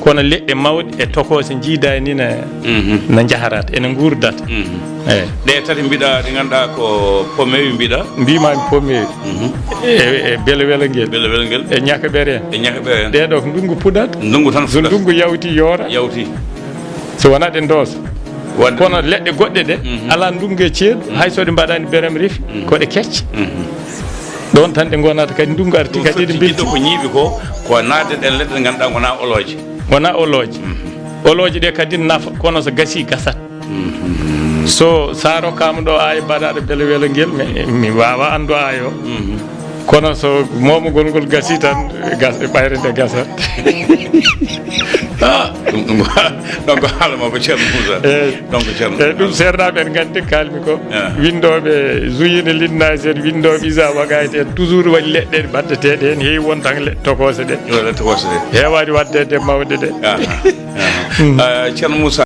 kono leɗɗe mawɗe e tokose jiidani na jaharata ene gurdata eyi ɗe tati mbiɗa ɗi ganduɗa ko pommewi mbiɗa mbimami pommewi e belewele ngel e ñakaɓere en ɗeɗo ko ndungu puɗata ndungu tan so ndungu yawti yoora so wona ɗe doosa kono leɗɗe goɗɗe ɗe ala ndungu e ceeɗu hay so ɗe mbaɗani berem refi koɗe kecce ɗon tan ɗe gonata kadi ndungu arti kadi ɗe bilti ko ñiiɓi ko nadde ɗen leɗɗe ɗe ganduɗa gona oloje oloje ɗe kadi nafa kono so gasi gasat so sa rokkama ɗo aaya mbaɗaɗo belewele ngel mi wawa andu aaya o kono so momugol ngol gasi tan ɓayre nde gasat donc haalama ko ceerno Moussa donc ceerno eyyi ɗum sernaɓe en gandi kalmi ko windoɓe jouyine linnage en windoɓe isa wagayte en toujours waɗi leɗɗe ɗe ɓaddeteɗe hen heewi won tan leɗɗe tokose ɗe heewani waddede mawɗe ɗe ceerno Moussa